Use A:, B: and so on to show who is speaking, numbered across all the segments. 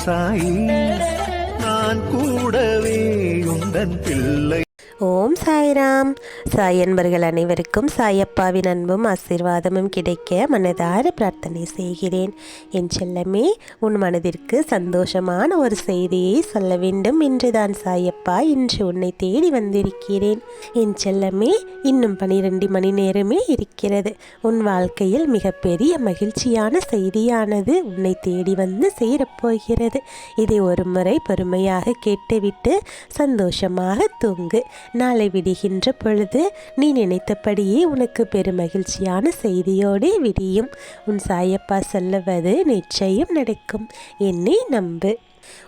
A: சாயி நான் கூடவே உந்தன் பிள்ளை.
B: ஓம் சாய்ராம். சாய் அன்பர்கள் அனைவருக்கும் சாயப்பாவின் அன்பும் ஆசீர்வாதமும் கிடைக்க மனதார பிரார்த்தனை செய்கிறேன். என் செல்லமே, உன் மனதிற்கு சந்தோஷமான ஒரு செய்தியை சொல்ல வேண்டும் என்றுதான் சாயப்பா இன்று உன்னை தேடி வந்திருக்கிறேன். என் செல்லமே, இன்னும் 12 மணி நேரமே இருக்கிறது. உன் வாழ்க்கையில் மிகப்பெரிய மகிழ்ச்சியான செய்தியானது உன்னை தேடி வந்து சேரப்போகிறது. இதை ஒரு முறை பொறுமையாக கேட்டுவிட்டு சந்தோஷமாக தூங்கு. நாளை விடுகின்ற பொழுது நீ நினைத்தபடியே உனக்கு பெருமகிழ்ச்சியான செய்தியோடு விடியும். உன் சாயப்பா சொல்லுவது நிச்சயம் நடக்கும். என்னை நம்பு.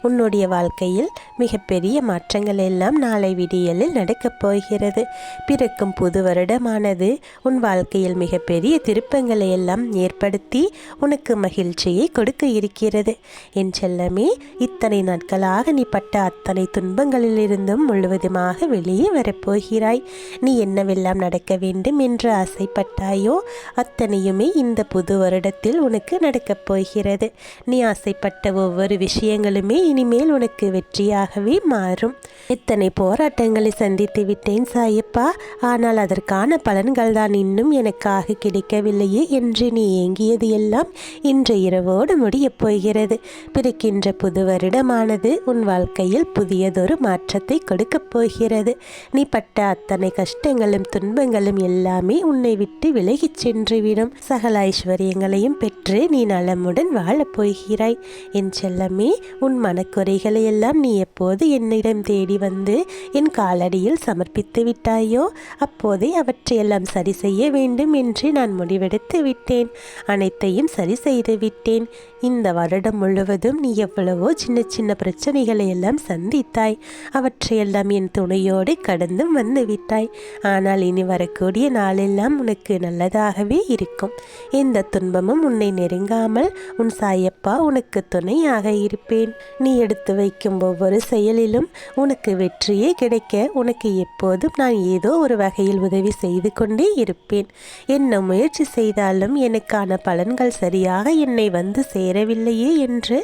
B: உன்னுடைய வாழ்க்கையில் மிகப்பெரிய மாற்றங்கள் எல்லாம் நாளை விடியலில் நடக்கப் போகிறது. பிறக்கும் புது வருடமானது உன் வாழ்க்கையில் மிகப்பெரிய திருப்பங்களை எல்லாம் ஏற்படுத்தி உனக்கு மகிழ்ச்சியை கொடுக்க இருக்கிறது. என் செல்லமே, இத்தனை நாட்களாக நீ பட்ட அத்தனை துன்பங்களிலிருந்தும் முழுவதுமாக வெளியே வரப்போகிறாய். நீ என்னவெல்லாம் நடக்க வேண்டும் என்று ஆசைப்பட்டாயோ அத்தனையுமே இந்த புது வருடத்தில் உனக்கு நடக்கப் போகிறது. நீ ஆசைப்பட்ட ஒவ்வொரு விஷயங்களுமே இனிமேல் உனக்கு வெற்றியாகவே மாறும். எத்தனை போராட்டங்களை சந்தித்து விட்டேன் சாயப்பா, ஆனால் அதற்கான பலன்கள் தான் இன்னும் எனக்காக கிடைக்கவில்லையே என்று நீ ஏங்கியது எல்லாம் இன்று இரவோடு முடியப் போகிறது. பிறக்கின்ற புது வருடமானது உன் வாழ்க்கையில் புதியதொரு மாற்றத்தை கொடுக்கப் போகிறது. நீ பட்ட அத்தனை கஷ்டங்களும் துன்பங்களும் எல்லாமே உன்னை விட்டு விலகிச் சென்றுவிடும். சகல ஐஸ்வர்யங்களையும் பெற்று நீ நலமுடன் வாழப் போகிறாய். என் செல்லமே, உன் மனக்குறைகளை எல்லாம் நீ எப்போது என்னிடம் தேடி வந்து என் காலடியில் சமர்ப்பித்து விட்டாயோ அப்போதே அவற்றையெல்லாம் சரி செய்ய வேண்டும் என்று நான் முடிவெடுத்து விட்டேன். அனைத்தையும் சரி செய்து விட்டேன். இந்த வருடம் முழுவதும் நீ எவ்வளவோ சின்ன சின்ன பிரச்சனைகளை எல்லாம் சந்தித்தாய். அவற்றையெல்லாம் என் துணையோடு கடந்தும் வந்து விட்டாய். ஆனால் இனி வரக்கூடிய நாளெல்லாம் உனக்கு நல்லதாகவே இருக்கும். எந்த துன்பமும் உன்னை நெருங்காமல் உன் சாயப்பா உனக்கு துணையாக இருப்பேன். நீ எடுத்து வைக்கும் ஒவ்வொரு செயலிலும் உனக்கு வெற்றியே கிடைக்க உனக்கு எப்போதும் நான் ஏதோ ஒரு வகையில் உதவி செய்து கொண்டே இருப்பேன். என்ன முயற்சி செய்தாலும் எனக்கான பலன்கள் சரியாக என்னை வந்து சேரவில்லையே என்று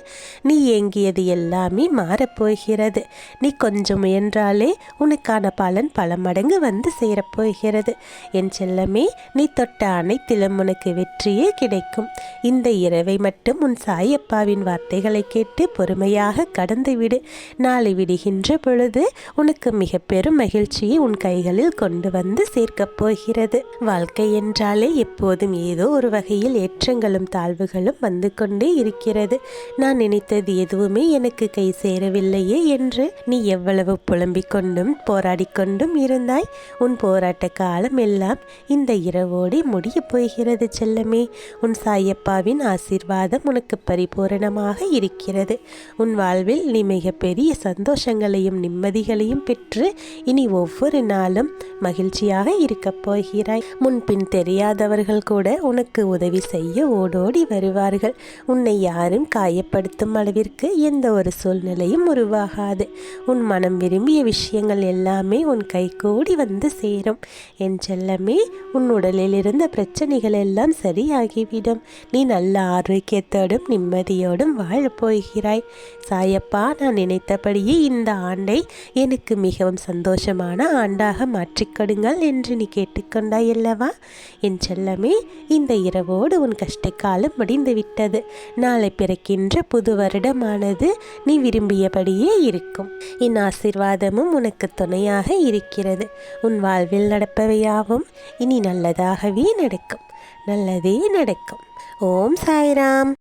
B: நீ ஏங்கியது எல்லாமே மாறப்போகிறது. நீ கொஞ்சம் முயன்றாலே உனக்கான பலன் பல மடங்கு வந்து சேரப்போகிறது. என் செல்லமே, நீ தொட்ட அனைத்திலும் உனக்கு வெற்றியே கிடைக்கும். இந்த இரவை மட்டும் உன் சாயப்பாவின் வார்த்தைகளை கேட்டு பொறுமையாக கடந்துவிடு. நாளை விடுகின்ற பொழுது உனக்கு மிக பெரும் மகிழ்ச்சியை உன் கைகளில் கொண்டு வந்து சேர்க்கப் போகிறது. வாழ்க்கை என்றாலே எப்போதும் ஏதோ ஒரு வகையில் ஏற்றங்களும் தாழ்வுகளும் வந்து கொண்டே இருக்கிறது. நான் நினைத்தது எதுவுமே எனக்கு கை சேரவில்லையே என்று நீ எவ்வளவு புலம்பிக் கொண்டும் போராடி கொண்டும் இருந்தாய். உன் போராட்ட காலம் எல்லாம் இந்த இரவோடு முடியப் போகிறது செல்லமே. உன் சாயப்பாவின் ஆசீர்வாதம் உனக்கு பரிபூரணமாக இருக்கிறது. உன் வாழ்வில் நீ மிக பெரிய சந்தோஷங்களையும் நிம்மதிகளையும் பெற்று இனி ஒவ்வொரு நாளும் மகிழ்ச்சியாக இருக்கப் போகிறாய். முன்பின் தெரியாதவர்கள் கூட உனக்கு உதவி செய்ய ஓடோடி வருவார்கள். உன்னை யாரும் காயப்படுத்தும் அளவிற்கு எந்த ஒரு சூழ்நிலையும் உருவாகாது. உன் மனம் விரும்பிய விஷயங்கள் எல்லாமே உன் கைகூடி வந்து சேரும். என் செல்லமே, உன் உடலில் இருந்த பிரச்சனைகள் எல்லாம் சரியாகிவிடும். நீ நல்ல ஆரோக்கியத்தோடும் நிம்மதியோடும் வாழப் போகிறாய். சாயப்பா, நான் நினைத்தபடியே இந்த ஆண்டை எனக்கு மிகவும் சந்தோஷமான ஆண்டாக மாற்றிக்கொடுங்கள் என்று நீ கேட்டுக்கொண்டாய் அல்லவா? என் செல்லமே, இந்த இரவோடு உன் கஷ்டகாலம் முடிந்துவிட்டது. நாளை பிறக்கின்ற புது வருடமானது நீ விரும்பியபடியே இருக்கும். என் ஆசீர்வாதமும் உனக்கு துணையாக இருக்கிறது. உன் வாழ்வில் நடப்பவையாவும் இனி நல்லதாகவே நடக்கும். நல்லதே நடக்கும். ஓம் சாய்ராம்.